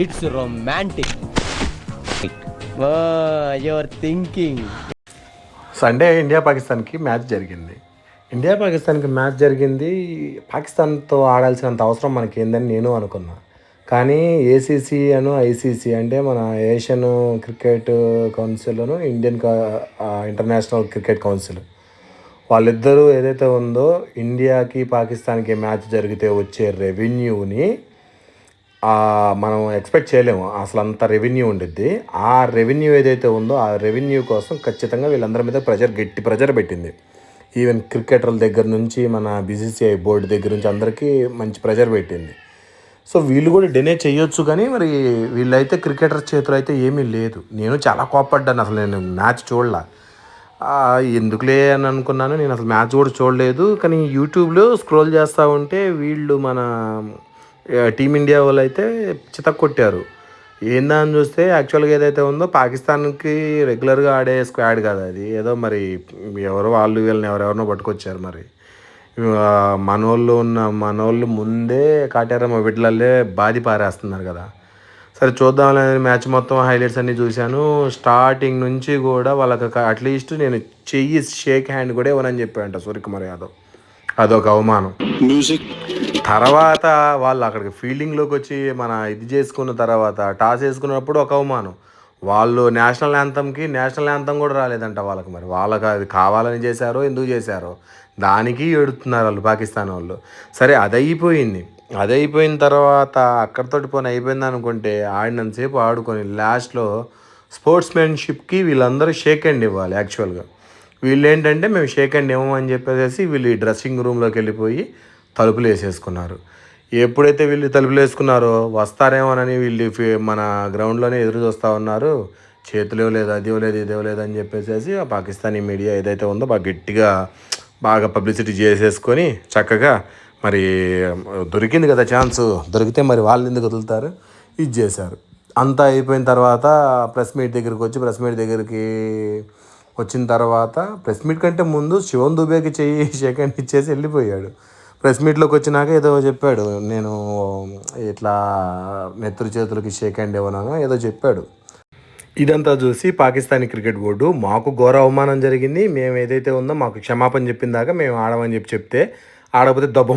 It's romantic. Your thinking. Sunday India పాకిస్తాన్కి match జరిగింది. పాకిస్తాన్తో ఆడాల్సినంత అవసరం మనకి ఏందని నేను అనుకున్నా. కానీ ఏసీసీ ఐసీసీ అంటే మన ఏషియన్ క్రికెట్ కౌన్సిల్ను ఇంటర్నేషనల్ క్రికెట్ కౌన్సిల్ వాళ్ళిద్దరూ ఏదైతే ఉందో ఇండియాకి పాకిస్తాన్కి మ్యాచ్ జరిగితే వచ్చే రెవెన్యూని మనం ఎక్స్పెక్ట్ చేయలేము. అసలు అంత రెవెన్యూ ఉండిద్ది. ఆ రెవెన్యూ ఏదైతే ఉందో ఆ రెవెన్యూ కోసం ఖచ్చితంగా వీళ్ళందరి మీద గట్టి ప్రెజర్ పెట్టింది. ఈవెన్ క్రికెటర్ల దగ్గర నుంచి మన బీసీసీఐ బోర్డు దగ్గర నుంచి అందరికీ మంచి ప్రెజర్ పెట్టింది. సో వీళ్ళు కూడా డినే చేయొచ్చు, కానీ మరి వీళ్ళైతే క్రికెటర్ చేతులు అయితే ఏమీ లేదు. నేను చాలా కోప్పడ్డాను. అసలు నేను మ్యాచ్ చూడలా, ఎందుకులే అని అనుకున్నాను. నేను అసలు మ్యాచ్ కూడా చూడలేదు. కానీ యూట్యూబ్లో స్క్రోల్ చేస్తూ ఉంటే వీళ్ళు మన టీమిండియా వాళ్ళు అయితే చితక్కొట్టారు. ఏందా అని చూస్తే యాక్చువల్గా ఏదైతే ఉందో పాకిస్తాన్కి రెగ్యులర్గా ఆడే స్క్వాడ్ కాదు అది. ఏదో మరి ఎవరో వాళ్ళు వీళ్ళని ఎవరెవరినో పట్టుకొచ్చారు. మరి మనోళ్ళు ముందే కాటారమ్మ బిడ్డలల్లే బాది పారేస్తున్నారు కదా. సరే చూద్దాం. మ్యాచ్ మొత్తం హైలైట్స్ అన్నీ చూశాను. స్టార్టింగ్ నుంచి కూడా వాళ్ళకి అట్లీస్ట్ నేను చెయ్యి షేక్ హ్యాండ్ కూడా ఇవ్వనని చెప్పాడంట సూర్యకుమార్ యాదవ్. అదొక అవమానం. తర్వాత వాళ్ళు అక్కడికి ఫీల్డింగ్లోకి వచ్చి ఇది చేసుకున్న తర్వాత టాస్ వేసుకున్నప్పుడు ఒక అవమానం. వాళ్ళు నేషనల్ యాంథమ్ కూడా రాలేదంట వాళ్ళకి. మరి వాళ్ళకి అది కావాలని చేశారో ఎందుకు చేశారో దానికి ఏడుతున్నారు వాళ్ళు పాకిస్తాన్ వాళ్ళు. సరే అయిపోయిన తర్వాత అక్కడితోటి పోనీ అయిపోయింది అనుకుంటే ఆడినంతసేపు ఆడుకొని లాస్ట్లో స్పోర్ట్స్మెన్షిప్కి వీళ్ళందరూ షేక్ హ్యాండ్ ఇవ్వాలి. యాక్చువల్గా వీళ్ళు ఏంటంటే మేము షేక్ హ్యాండ్ ఇవ్వమని చెప్పేసి వీళ్ళు డ్రెస్సింగ్ రూమ్లోకి వెళ్ళిపోయి తలుపులు వేసేసుకున్నారు. ఎప్పుడైతే వీళ్ళు తలుపులు వేసుకున్నారో వస్తారేమోనని వీళ్ళు మన గ్రౌండ్లోనే ఎదురు చూస్తూ ఉన్నారు. చేతులు ఇవ్వలేదు, అది ఇవ్వలేదు, ఇది ఇవ్వలేదు అని చెప్పేసి ఆ పాకిస్తానీ మీడియా ఏదైతే ఉందో బాగా పబ్లిసిటీ చేసేసుకొని చక్కగా మరి దొరికింది కదా ఛాన్స్, దొరికితే మరి వాళ్ళు ఎందుకు వదులుతారు, ఇది చేశారు. అంతా అయిపోయిన తర్వాత ప్రెస్ మీట్ దగ్గరికి వచ్చిన తర్వాత ప్రెస్ మీట్ కంటే ముందు శివం దుబేకి షేక్ హ్యాండ్ ఇచ్చేసి వెళ్ళిపోయాడు. ప్రెస్ మీట్లోకి వచ్చినాక ఏదో చెప్పాడు, నేను ఇట్లా నెత్తురు చేతులకి షేక్ హ్యాండ్ ఇవ్వనాను ఏదో చెప్పాడు. ఇదంతా చూసి పాకిస్తానీ క్రికెట్ బోర్డు మాకు ఘోర అవమానం జరిగింది, మేము ఏదైతే ఉందో మాకు క్షమాపణ చెప్పిన దాకా మేము ఆడమని చెప్తే ఆడకపోతే దెబ్బ